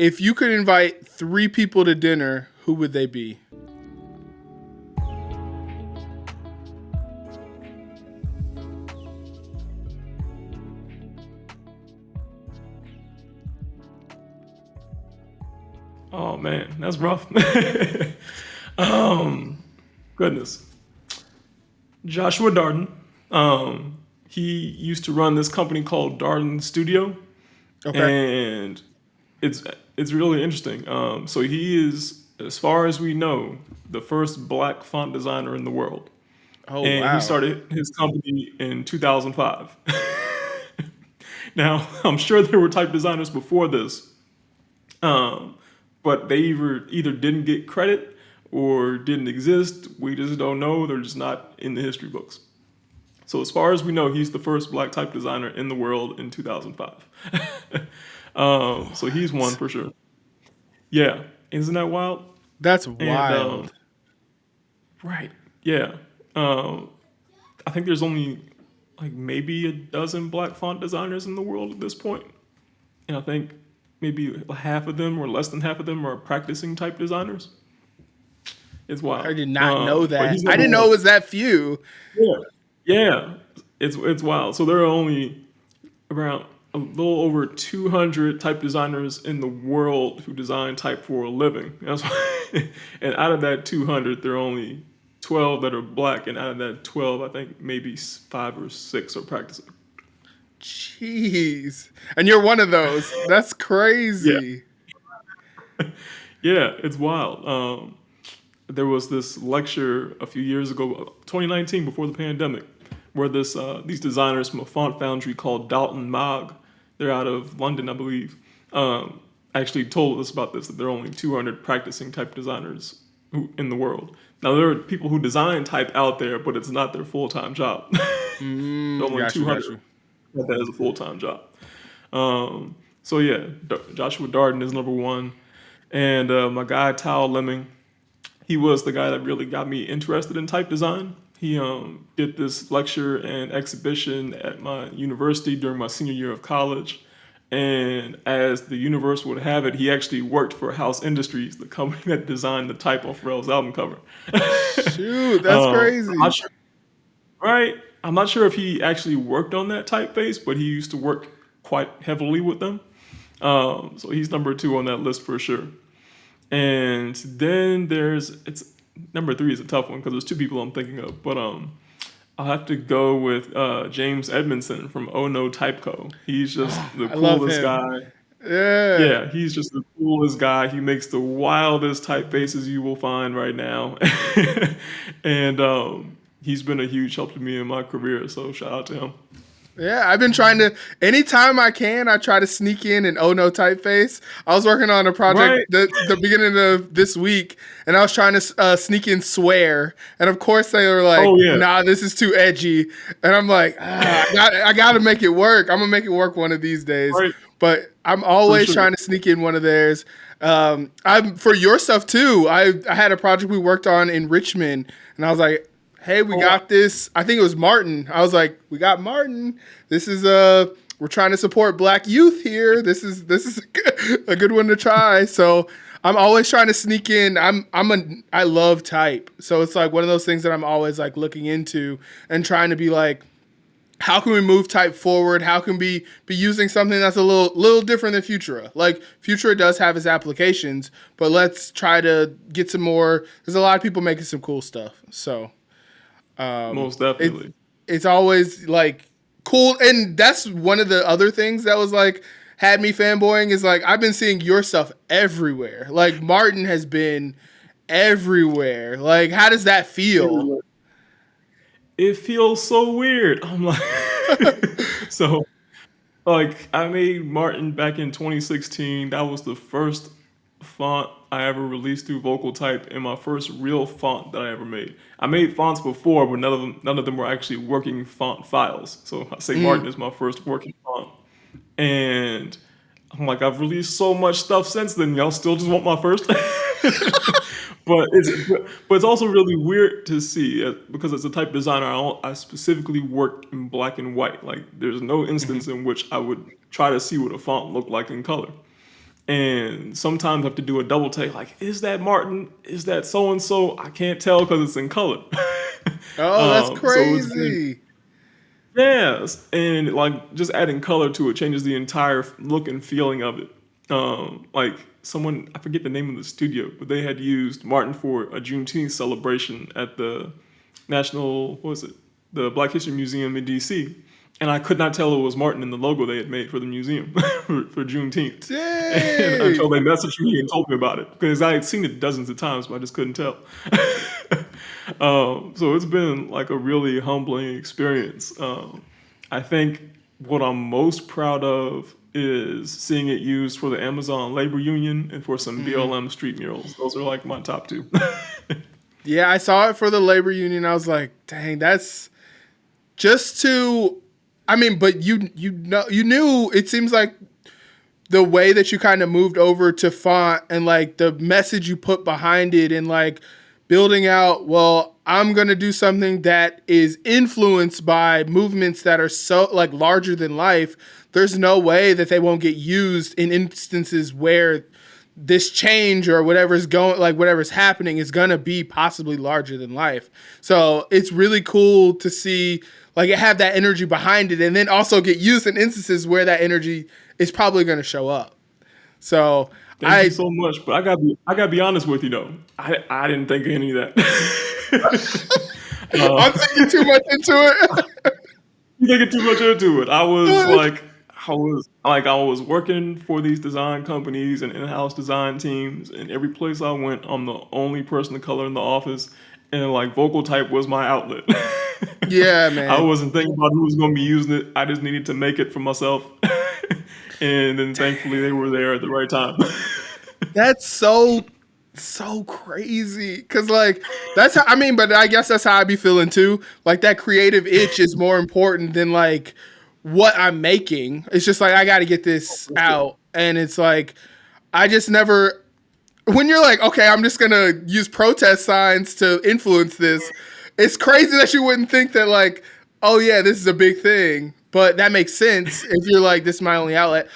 If you could invite three people to dinner, who would they be? Oh man, that's rough. um, Goodness, Joshua Darden. He used to run this company called Darden Studio, Okay. and it's it's really interesting. So he is, as far as we know, the first black font designer in the world, Oh and he wow. started his company in 2005. Now, I'm sure there were type designers before this, um, but they either didn't get credit or didn't exist. We just don't know. They're just not in the history books. So as far as we know, he's the first black type designer in the world in 2005. So he's one for sure. Yeah, isn't that wild? That's And wild. right, yeah. Um, I think there's only like maybe a dozen black font designers in the world at this point, and I think maybe half of them or less than half of them are practicing type designers. It's I wild. did not know But that. he's I number didn't know one. it was that few. Yeah, yeah. It's wild. So there are only around a little over 200 type designers in the world who design type for a living. That's why, and out of that 200, there are only 12 that are black, and out of that 12, I think maybe five or six are practicing. Jeez. And you're one of those. That's Yeah, crazy. yeah, it's wild. There was this lecture a few years ago, 2019, before the pandemic, where these designers from a font foundry called Dalton Mogg, they're out of London, I believe, um, actually told us about this, that there are only 200 practicing type designers in the world. Now, there are people who design type out there, but it's not their full-time job. There are only Got you, got 200 you. that is a full-time job. So yeah, Joshua Darden is number one. And my guy, Tal Lemming, he was the guy that really got me interested in type design. He did this lecture and exhibition at my university during my senior year of college. And as the universe would have it, he actually worked for House Industries, the company that designed the type on Pharrell's album cover. Shoot, that's I'm not crazy. sure, right? I'm not sure if he actually worked on that typeface, but he used to work quite heavily with them. So he's number two on that list for sure. And then it's number three is a tough one because there's two people I'm thinking of, but I'll have to go with James Edmondson from Oh No Typeco. He's just the I love coolest him. guy. Yeah. Yeah, he's just the coolest guy. He makes the wildest typefaces you will find right now, and he's been a huge help to me in my career. So shout out to him. Yeah, I've been trying to. Anytime I can, I try to sneak in an Oh No typeface. I was working on a project Right? the beginning of this week, and I was trying to sneak in swear, and of course they were like, Oh yeah, "Nah, this is too edgy," and I'm like, I got to make it work. I'm gonna make it work one of these days." right, But I'm for always sure. trying to sneak in one of theirs. I'm for your stuff too. I had a project we worked on in Richmond, and I was like, hey, we Oh wow. got this. I think it was Martin. I was like, we got Martin. This is we're trying to support black youth here. This is a good one to try. So I'm always trying to sneak in. I love type. So it's like one of those things that I'm always like looking into and trying to be like, how can we move type forward? How can we be using something that's a little different than Futura? Like Futura does have its applications, but let's try to get some more. There's a lot of people making some cool stuff. So Most it definitely. it's always like cool, and that's one of the other things that was like had me fanboying is like I've been seeing your stuff everywhere. Like Martin has been everywhere. Like how does that feel? Everywhere. It feels so weird. I'm like, so like I made Martin back in 2016. That was the first font I ever released through Vocal Type and my first real font that I ever made. I made fonts before, but none of them were actually working font files. So I say Martin Mm. is my first working font. And I'm like, I've released so much stuff since then. Y'all still just want my first? But it's also really weird to see because as a type designer, I specifically work in black and white. Like, there's no Mhm. instance in which I would try to see what a font looked like in color. and sometimes I have to do a double take. Like, is that Martin? Is that so and so? I can't tell because it's in color. Oh, that's So it's been crazy. yes, and like just adding color to it changes the entire look and feeling of it. Like someone, I forget the name of the studio, but they had used Martin for a Juneteenth celebration at the National, what was it, the Black History Museum in DC, and I could not tell it was Martin in the logo they had made for the museum for Juneteenth, and until Dang. they messaged me and told me about it because I had seen it dozens of times, but I just couldn't tell. So it's been like a really humbling experience. I think what I'm most proud of is seeing it used for the Amazon Labor Union and for some Mhm. BLM street murals. Those are like my top two. Yeah, I saw it for the labor union. I was like, dang, that's just to. I mean, but you know you knew. It seems like the way that you kind of moved over to font and like the message you put behind it and like building out, well, I'm going to do something that is influenced by movements that are so like larger than life. There's no way that they won't get used in instances where this change or whatever's going like whatever's happening is going to be possibly larger than life. So it's really cool to see like it have that energy behind it and then also get used in instances where that energy is probably going to show up. So Thank you I so much. But I gotta be honest with you though. I didn't think of any of that. I'm uh, thinking too much into it. you thinking too much into it. I was working for these design companies and in-house design teams, and every place I went, I'm the only person of color in the office, and like vocal type was my outlet. Yeah, I man. wasn't thinking about who was going to be using it. I just needed to make it for myself, and then thankfully they were there at the right time. That's so crazy cuz like that's how I mean but I guess that's how I be feeling too. Like that creative itch is more important than like what I'm making. It's just like I got to get this For sure. out and it's like I just never when you're like, okay, I'm just gonna use protest signs to influence this, it's crazy that you wouldn't think that like, oh yeah, this is a big thing. But that makes sense if you're like, this is my only outlet.